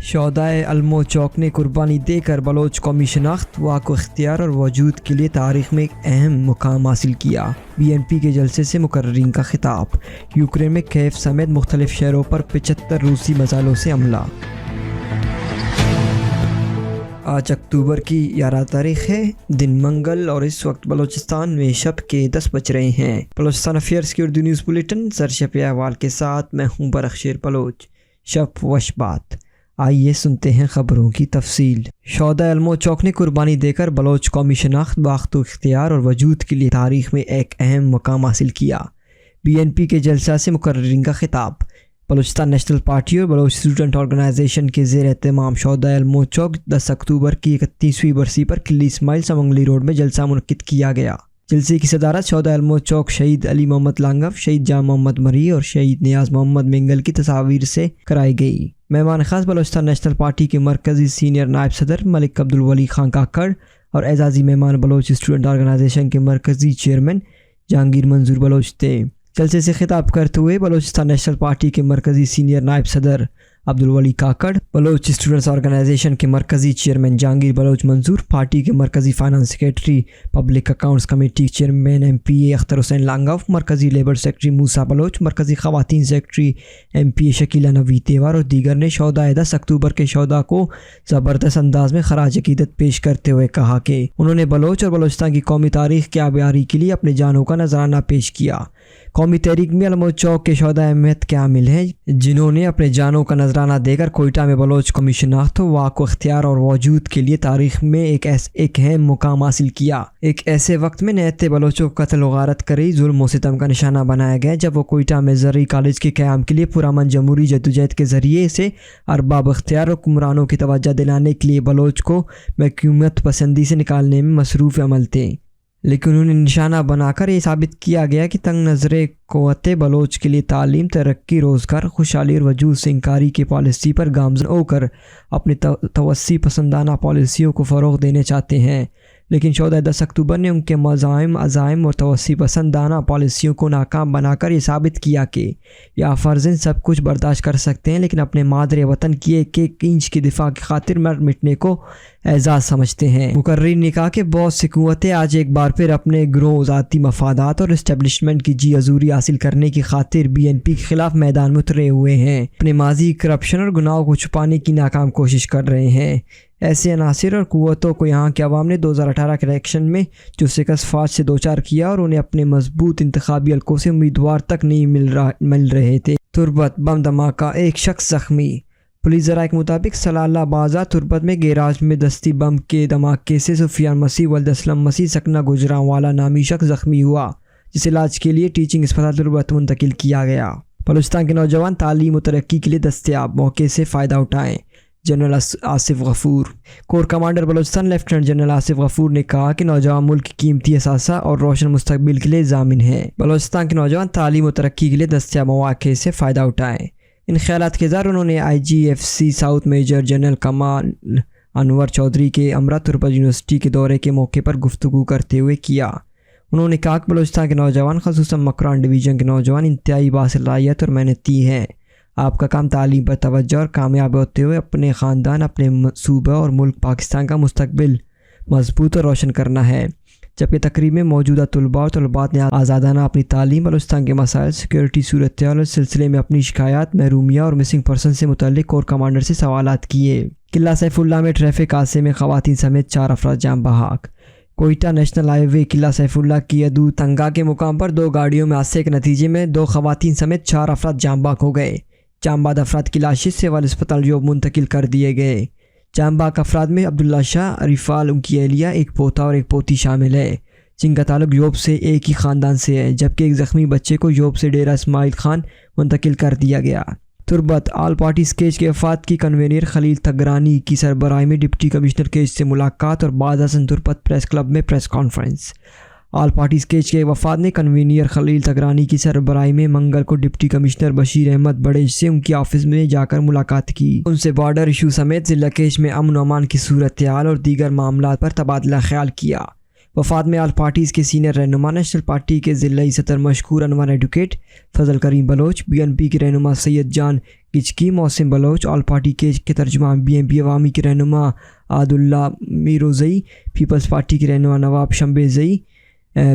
شہدائے علمو چوک نے قربانی دے کر بلوچ قومی شناخت، واک و اختیار اور وجود کے لیے تاریخ میں ایک اہم مقام حاصل کیا۔ BNP کے جلسے سے مقررین کا خطاب۔ یوکرین میں کیف سمیت مختلف شہروں پر 75 روسی میزائلوں سے حملہ۔ آج اکتوبر کی 11 تاریخ ہے، دن منگل، اور اس وقت بلوچستان میں شب کے 10 بج رہے ہیں۔ بلوچستان افیئرز کی اردو نیوز بلیٹن سرشپ احوال کے ساتھ میں ہوں برخشیر بلوچ۔ شب وش بات، آئیے سنتے ہیں خبروں کی تفصیل۔ شہدائے علمو چوک نے قربانی دے کر بلوچ قومی شناخت، باخت و اختیار اور وجود کے لیے تاریخ میں ایک اہم مقام حاصل کیا۔ BNP کے جلسہ سے مقررین کا خطاب۔ بلوچستان نیشنل پارٹی اور بلوچ اسٹوڈنٹ آرگنائزیشن کے زیر اہتمام شہدائے علمو چوک 10 اکتوبر کی 31ویں برسی پر کلی اسماعیل سمنگلی روڈ میں جلسہ منعقد کیا گیا۔ جلسے کی صدارت شہدائے علمو چوک شہید علی محمد لانگف، شہید جام محمد مری اور شہید نیاز محمد منگل کی تصاویر سے کرائی گئی۔ مہمان خاص بلوچستان نیشنل پارٹی کے مرکزی سینئر نائب صدر ملک عبدالولی خان کاکڑ اور اعزازی مہمان بلوچ اسٹوڈنٹ آرگنائزیشن کے مرکزی چیئرمین جہانگیر منظور بلوچ تھے۔ جلسے سے خطاب کرتے ہوئے بلوچستان نیشنل پارٹی کے مرکزی سینئر نائب صدر عبدالولی کاکڑ، بلوچ اسٹوڈنٹس آرگنائزیشن کے مرکزی چیئرمین جہانگیر بلوچ منظور، پارٹی کے مرکزی finance secretary, public accounts committee chairman MPA Akhtar Hussain Langove, مرکزی لیبر سیکرٹری موسیٰ بلوچ، مرکزی خواتین سیکرٹری MPA شکیلہ نوید تیوار اور دیگر نے شہدائے 10 اکتوبر کے شہداء کو زبردست انداز میں خراج عقیدت پیش کرتے ہوئے کہا کہ انہوں نے بلوچ اور بلوچستان کی قومی تاریخ کی آبیاری کے لیے اپنے جانوں کا نذرانہ پیش کیا۔ قومی تحریک میں علمو چوک کے شہداء اہمیت کے حامل ہیں، جنہوں نے اپنے جانوں کا نذرانہ دے کر کوئٹہ میں بلوچ قومی شناخت، واک و اختیار اور وجود کے لیے تاریخ میں ایک اہم مقام حاصل کیا۔ ایک ایسے وقت میں نہتے بلوچوں کو قتل و غارت کری، ظلم و ستم کا نشانہ بنایا گیا جب وہ کوئٹہ میں زرعی کالج کے قیام کے لیے پرامن جمہوری جدوجہد کے ذریعے سے ارباب اختیار اور حکمرانوں کی توجہ دلانے کے لیے بلوچ کو محکومیت پسندی سے نکالنے میں مصروف عمل تھے، لیکن انہیں نشانہ بنا کر یہ ثابت کیا گیا کہ تنگ نظر قوت بلوچ کے لیے تعلیم، ترقی، روزگار، خوشحالی اور وجود سے انکاری کی پالیسی پر گامزن ہو کر اپنی توسیع پسندانہ پالیسیوں کو فروغ دینے چاہتے ہیں۔ لیکن شہدائے 10 اکتوبر نے ان کے عزائم اور توسیع پسندانہ پالیسیوں کو ناکام بنا کر یہ ثابت کیا کہ یا فرزند سب کچھ برداشت کر سکتے ہیں، لیکن اپنے مادر وطن کی ایک انچ کی دفاع کی خاطر مر مٹنے کو اعزاز سمجھتے ہیں۔ مقررین نے کہا کہ بہت سی قوتیں آج ایک بار پھر اپنے گروہ ذاتی مفادات اور اسٹیبلشمنٹ کی جی حضوری حاصل کرنے کی خاطر BNP کے خلاف میدان میں اترے ہوئے ہیں، اپنے ماضی کرپشن اور گناہوں کو چھپانے کی ناکام کوشش کر رہے ہیں۔ ایسے عناصر اور قوتوں کو یہاں کے عوام نے 2018 کے الیکشن میں جو شکست فاش سے دوچار کیا اور انہیں اپنے مضبوط انتخابی حلقوں سے امیدوار تک نہیں مل رہے تھے۔ تربت بم دھماکہ، ایک شخص زخمی۔ پولیس ذرائع کے مطابق سلالہ بازار تربت میں گیراج میں دستی بم کے دھماکے سے سفیان مسیح ولد اسلم مسیح سکنہ گجرانوالا نامی شخص زخمی ہوا، جسے علاج کے لیے ٹیچنگ اسپتال تربت منتقل کیا گیا۔ بلوچستان کے نوجوان تعلیم و ترقی کے لیے دستیاب موقع سے فائدہ اٹھائیں، جنرل آصف غفور۔ Corps commander Balochistan lieutenant general Asif غفور نے کہا کہ نوجوان ملک کی قیمتی اثاثہ اور روشن مستقبل کے لیے ضامن ہیں۔ بلوچستان کے نوجوان تعلیم و ترقی کے لیے دستیاب مواقع سے فائدہ اٹھائیں۔ ان خیالات کے اظہار انہوں نے IGFC ساؤتھ میجر جنرل کمال انور چودھری کے امرت تربت یونیورسٹی کے دورے کے موقع پر گفتگو کرتے ہوئے کیا۔ انہوں نے کہا کہ بلوچستان کے نوجوان، خصوصاً مکران ڈویژن کے نوجوان انتہائی باصلاحیت اور محنتی ہیں۔ آپ کا کام تعلیم پر توجہ اور کامیاب ہوتے ہوئے اپنے خاندان، اپنے صوبہ اور ملک پاکستان کا مستقبل مضبوط اور روشن کرنا ہے۔ جبکہ تقریب میں موجودہ طلباء اور طلبات نے آزادانہ اپنی تعلیم، بلوچستان کے مسائل، سیکورٹی صورتحال اور سلسلے میں اپنی شکایات، محرومیہ اور مسنگ پرسن سے متعلق کور کمانڈر سے سوالات کیے۔ قلعہ سیف اللہ میں ٹریفک حادثے میں خواتین سمیت 4 افراد جاں بحق۔ کوئٹہ نیشنل ہائی وے قلعہ سیف اللہ کی حدود تنگا کے مقام پر 2 گاڑیوں میں حادثے کے نتیجے میں 2 خواتین سمیت 4 افراد جاں بحق ہو گئے۔ جاں بحق افراد کی لاشیں سول اسپتال جوب منتقل کر دیے گئے۔ جاں بحق افراد میں عبداللہ شاہ، عریفال، ان کی اہلیہ، ایک پوتا اور ایک پوتی شامل ہے، جن کا تعلق یوب سے ایک ہی خاندان سے ہے، جبکہ ایک زخمی بچے کو یوب سے ڈیرہ اسماعیل خان منتقل کر دیا گیا۔ تربت آل پارٹی اسکیچ کے وفات کی کنوینر خلیل تگرانی کی سربراہی میں ڈپٹی کمشنر کیچ سے ملاقات اور بعد ازاں تربت پریس کلب میں پریس کانفرنس۔ آل پارٹی اسکیچ کے وفات نے کنوینر خلیل تگرانی کی سربراہی میں منگل کو ڈپٹی کمشنر بشیر احمد بڑیج سے ان کی آفس میں جا کر ملاقات کی، ان سے بارڈر ایشو سمیت ضلع کیچ میں امن و امان کی صورتحال اور دیگر معاملات پر تبادلہ خیال کیا۔ وفات میں آل پارٹیز کے سینئر رہنما نیشنل پارٹی کے ضلعی صدر مشکور انور ایڈوکیٹ فضل کریم بلوچ، BNP کے رہنما سید جان گچکی، محسن بلوچ، آل پارٹی کے ترجمان BNP عوامی کے رہنما عاد اللہ میروزئی، پیپلز پارٹی کے رہنما نواب شمبے زئی،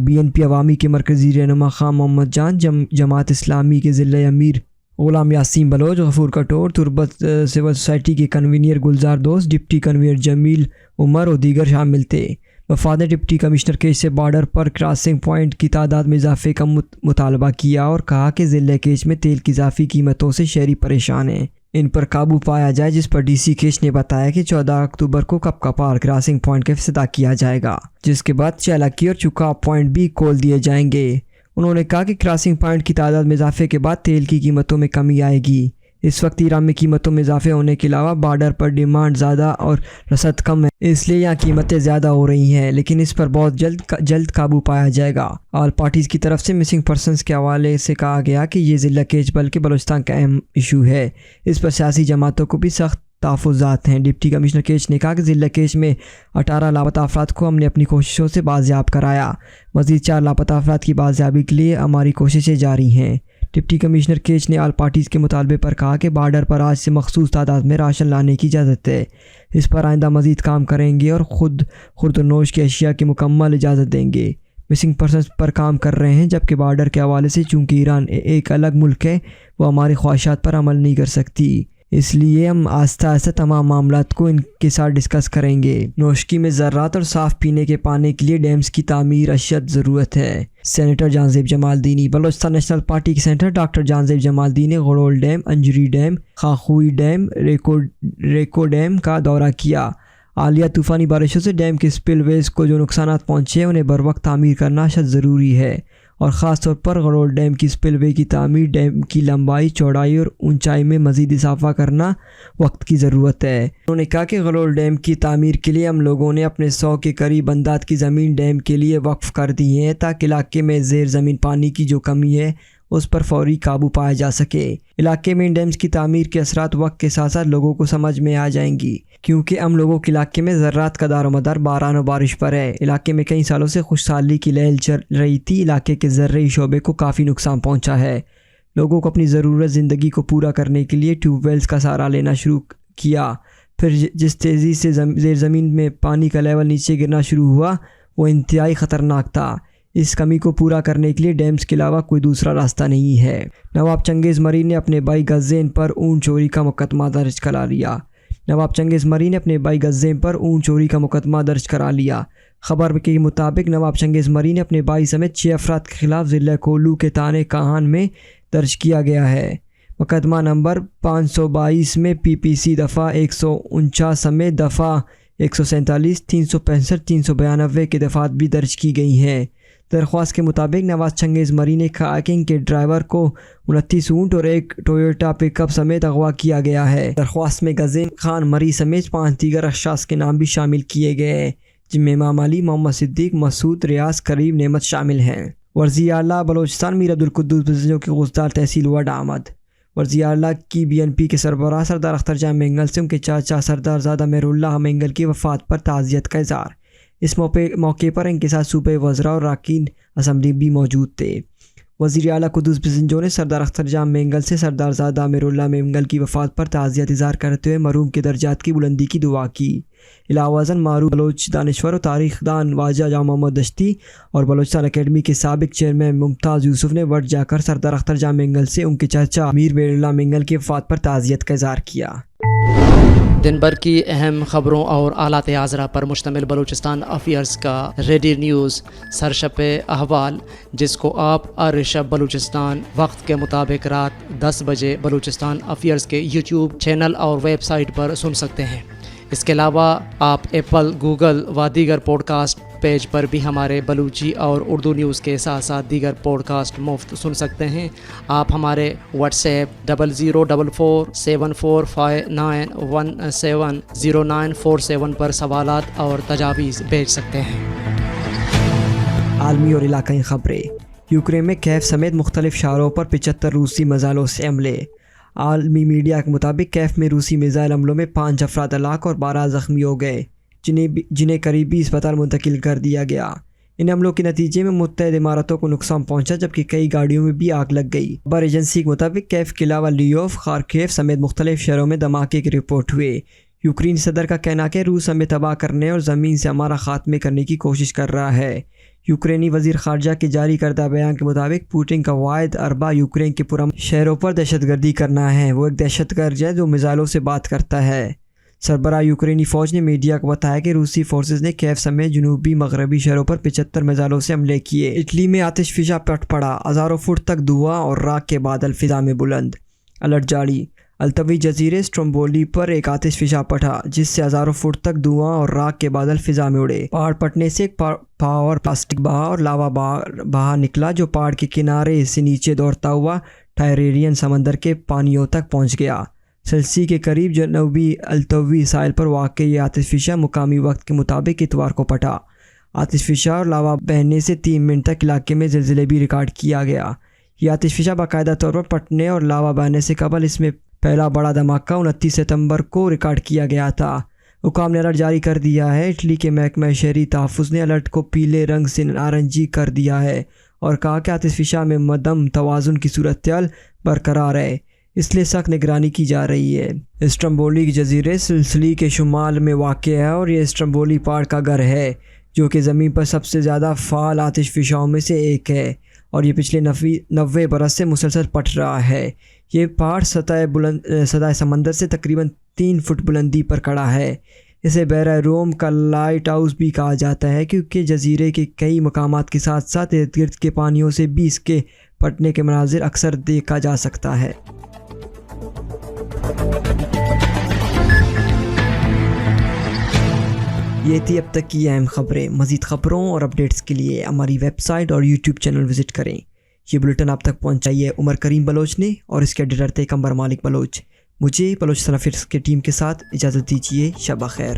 BNP عوامی کے مرکزی رہنما خان محمد جان، جماعت اسلامی کے ضلعی امیر غلام یاسین بلوچ، غفور کٹور، تربت سول سوسائٹی کے کنوینر گلزار دوست، ڈپٹی کنوینر جمیل عمر اور دیگر شامل تھے۔ وفات نے ڈپٹی کمشنر کیچ سے بارڈر پر کراسنگ پوائنٹ کی تعداد میں اضافے کا مطالبہ کیا اور کہا کہ ضلع کیچ میں تیل کی اضافی قیمتوں سے شہری پریشان ہیں، ان پر قابو پایا جائے، جس پر DC کیچ نے بتایا کہ 14 اکتوبر کو کپ کپار کراسنگ پوائنٹ کا افتتاح کیا جائے گا، جس کے بعد چالاکی اور چکاپ پوائنٹ بھی کھول دیے جائیں گے۔ انہوں نے کہا کہ کراسنگ پوائنٹ کی تعداد میں اضافے کے بعد تیل کی قیمتوں میں کمی آئے گی۔ اس وقت ایران میں قیمتوں میں اضافے ہونے کے علاوہ بارڈر پر ڈیمانڈ زیادہ اور رسد کم ہے، اس لیے یہاں قیمتیں زیادہ ہو رہی ہیں، لیکن اس پر بہت جلد قابو پایا جائے گا۔ آل پارٹیز کی طرف سے مسنگ پرسنز کے حوالے سے کہا گیا کہ یہ ضلع کیچ بلکہ بلوچستان کا اہم ایشو ہے، اس پر سیاسی جماعتوں کو بھی سخت تحفظات ہیں۔ ڈپٹی کمشنر کیچ نے کہا کہ ضلع کیچ میں 18 لاپتہ افراد کو ہم نے اپنی کوششوں سے بازیاب کرایا، مزید 4 لاپتہ افراد کی بازیابی کے لیے ہماری کوششیں جاری ہیں۔ ڈپٹی کمشنر کیچ نے آل پارٹیز کے مطالبے پر کہا کہ بارڈر پر آج سے مخصوص تعداد میں راشن لانے کی اجازت ہے، اس پر آئندہ مزید کام کریں گے اور خورد و نوش کی اشیاء کی مکمل اجازت دیں گے۔ مسنگ پرسنز پر کام کر رہے ہیں، جبکہ بارڈر کے حوالے سے چونکہ ایران ایک الگ ملک ہے، وہ ہماری خواہشات پر عمل نہیں کر سکتی، اس لیے ہم آہستہ آہستہ تمام معاملات کو ان کے ساتھ ڈسکس کریں گے۔ نوشکی میں ذرات اور صاف پینے کے پانی کے لیے ڈیمز کی تعمیر اشد ضرورت ہے۔ Senator John Zeb Jamaldini. Balochistan national party کے senator doctor Jan Zeb Jamaldini نے Gharol dam, Anjiri dam, Khakhoi dam, Riko dam کا دورہ کیا۔ حالیہ طوفانی بارشوں سے ڈیم کے سپل ویز کو جو نقصانات پہنچے ہیں انہیں بروقت تعمیر کرنا اشد ضروری ہے، اور خاص طور پر غرول ڈیم کی سپل وے کی تعمیر، ڈیم کی لمبائی، چوڑائی اور اونچائی میں مزید اضافہ کرنا وقت کی ضرورت ہے۔ انہوں نے کہا کہ غرول ڈیم کی تعمیر کے لیے ہم لوگوں نے اپنے 100 کے قریب اندات کی زمین ڈیم کے لیے وقف کر دی ہے، تاکہ علاقے میں زیر زمین پانی کی جو کمی ہے اس پر فوری قابو پایا جا سکے۔ علاقے میں ان ڈیمز کی تعمیر کے اثرات وقت کے ساتھ ساتھ لوگوں کو سمجھ میں آ جائیں گی، کیونکہ ہم لوگوں کے علاقے میں ذرات کا دار و مدار باران و بارش پر ہے۔ علاقے میں کئی سالوں سے خوشحالی کی لہر چل رہی تھی، علاقے کے زرعی شعبے کو کافی نقصان پہنچا ہے۔ لوگوں کو اپنی ضرورت زندگی کو پورا کرنے کے لیے ٹیوب ویلز کا سہارا لینا شروع کیا، پھر جس تیزی سے زیر زمین میں پانی کا لیول نیچے گرنا شروع ہوا وہ انتہائی خطرناک تھا۔ اس کمی کو پورا کرنے کے لیے ڈیمز کے علاوہ کوئی دوسرا راستہ نہیں ہے۔ نواب چنگیز مرین نے اپنے بھائی غزین پر اون چوری کا مقدمہ درج کرا لیا۔ نواب چنگیز مرین نے اپنے بھائی غزین پر اون چوری کا مقدمہ درج کرا لیا۔ خبر کے مطابق نواب چنگیز مرین نے اپنے بھائی سمیت 6 افراد کے خلاف ضلع کولو کے تانے کہان میں درج کیا گیا ہے۔ مقدمہ نمبر 522 میں PPC دفعہ 149 سمیت دفعہ 147، 365، 392 کے دفعات بھی درج کی گئی ہیں۔ درخواست کے مطابق نواز چنگیز مری نے کہا کہ ان کے ڈرائیور کو 29 اونٹ اور ایک ٹویوٹا پک اپ سمیت اغوا کیا گیا ہے۔ درخواست میں غزین خان مری سمیت 5 دیگر اشخاص کے نام بھی شامل کیے گئے ہیں، جن میں امام علی، محمد صدیق، مسعود، ریاض، کریم، نعمت شامل ہیں۔ وزیر اعلیٰ بلوچستان میر عبدالقدوس بزنجو کے غوثدار تحصیل وڈ آمد۔ وزیر اعلیٰ کی BNP کے سربراہ سردار اختر جان مینگل سے ان کے چاچا سردار زادہ مہر اللہ مینگل کی وفات پر تعزیت کا اظہار۔ اس موقع پر ان کے ساتھ صوبہ وزراء اور اراکین اسمبلی بھی موجود تھے۔ وزیر اعلیٰ قدوس بزنجو نے سردار اختر جان مینگل سے سردار زادہ مہر اللہ مینگل کی وفات پر تعزیت اظہار کرتے ہوئے مرحوم کے درجات کی بلندی کی دعا کی۔ علاوہ ازاں معروف بلوچ دانشور و تاریخ دان واجہ جام محمد دشتی اور بلوچستان اکیڈمی کے سابق چیئرمین ممتاز یوسف نے وڈ جا کر سردار اختر جان مینگل سے ان کے چاچا میر مہر اللہ مینگل کی وفات پر تعزیت کا اظہار کیا۔ دن بھر کی اہم خبروں اور آلات حاضرہ پر مشتمل بلوچستان افیئرز کا ریڈی نیوز سرشپ احوال، جس کو آپ ہر شب بلوچستان وقت کے مطابق رات 10 بجے بلوچستان افیئرز کے YouTube چینل اور ویب سائٹ پر سن سکتے ہیں۔ اس کے علاوہ آپ ایپل، گوگل و دیگر پوڈ کاسٹ پیج پر بھی ہمارے بلوچی اور اردو نیوز کے ساتھ ساتھ دیگر پوڈ کاسٹ مفت سن سکتے ہیں۔ آپ ہمارے واٹس ایپ 00447591170947 پر سوالات اور تجاویز بھیج سکتے ہیں۔ عالمی اور علاقائی خبریں۔ یوکرین میں کیف سمیت مختلف شہروں پر 75 روسی میزائلوں سے حملے۔ عالمی میڈیا کے مطابق کیف میں روسی میزائل حملوں میں 5 افراد ہلاک اور 12 زخمی ہو گئے، جنہیں قریبی اسپتال منتقل کر دیا گیا۔ ان حملوں کے نتیجے میں متحد عمارتوں کو نقصان پہنچا جبکہ کئی گاڑیوں میں بھی آگ لگ گئی۔ خبر ایجنسی کے مطابق کیف کے علاوہ لیوف، خارکیف سمیت مختلف شہروں میں دھماکے کی رپورٹ ہوئے۔ یوکرین صدر کا کہنا ہے کہ روس ہمیں تباہ کرنے اور زمین سے ہمارا خاتمے کرنے کی کوشش کر رہا ہے۔ یوکرینی وزیر خارجہ کے جاری کردہ بیان کے مطابق پوٹن کا واحد اربہ یوکرین کے پرامن شہروں پر دہشت گردی کرنا ہے۔ وہ ایک دہشت گرد ہے جو میزائلوں سے بات کرتا ہے۔ سربراہ یوکرینی فوج نے میڈیا کو بتایا کہ روسی فورسز نے کیف سمیت جنوبی مغربی شہروں پر 75 میزائلوں سے حملے کیے۔ اٹلی میں آتش فشاں پٹ پڑا، ہزاروں فٹ تک دھواں اور راکھ کے بادل فضا میں بلند۔ الرٹ جاری، التوی جزیرے سٹرومبولی پر ایک آتش فشاں پٹا جس سے ہزاروں فٹ تک دھواں اور راکھ کے بادل فضا میں اڑے۔ پہاڑ پٹنے سے ایک پاور پلاسٹک بہا اور لاوا بہا نکلا جو پہاڑ کے کنارے سے نیچے دوڑتا ہوا ٹائریرین سمندر کے پانیوں تک پہنچ گیا۔ سلسی کے قریب جنوبی التوی ساحل پر واقع یہ آتش فشاں مقامی وقت کے مطابق اتوار کو پٹا۔ آتش فشاں اور لاوا بہنے سے 3 منٹ تک علاقے میں زلزلے بھی ریکارڈ کیا گیا۔ یہ آتش فشاں باقاعدہ طور پر پٹنے اور لاوا بہنے سے قبل اس میں پہلا بڑا دھماکہ 29 ستمبر کو ریکارڈ کیا گیا تھا۔ حکام نے الرٹ جاری کر دیا ہے۔ اٹلی کے محکمہ شہری تحفظ نے الرٹ کو پیلے رنگ سے نارنجی کر دیا ہے اور کہا کہ آتش فشاں میں مدم توازن کی صورتحال برقرار ہے، اس لیے سخت نگرانی کی جا رہی ہے۔ اسٹرمبولی کے جزیرے سسلی کے شمال میں واقع ہے اور یہ اسٹرمبولی پہاڑ کا گھر ہے جو کہ زمین پر سب سے زیادہ فعال آتش فشاؤں میں سے ایک ہے اور یہ پچھلے 90 برس سے مسلسل پٹ رہا ہے۔ یہ پہاڑ سطح سمندر سے تقریباً 3 فٹ بلندی پر کھڑا ہے۔ اسے بحیرہ روم کا لائٹ ہاؤس بھی کہا جاتا ہے کیونکہ جزیرے کے کئی مقامات کے ساتھ ساتھ ارد گرد کے پانیوں سے بھی اس کے پھٹنے کے مناظر اکثر دیکھا جا سکتا ہے۔ یہ تھی اب تک کی اہم خبریں۔ مزید خبروں اور اپڈیٹس کے لیے ہماری ویب سائٹ اور یوٹیوب چینل وزٹ کریں۔ یہ بلیٹن آپ تک پہنچائی ہے عمر کریم بلوچ نے اور اس کے ایڈیٹر تھے قمر مالک بلوچ۔ مجھے بلوچستان افیئرز کے ٹیم کے ساتھ اجازت دیجیے۔ شب بخیر۔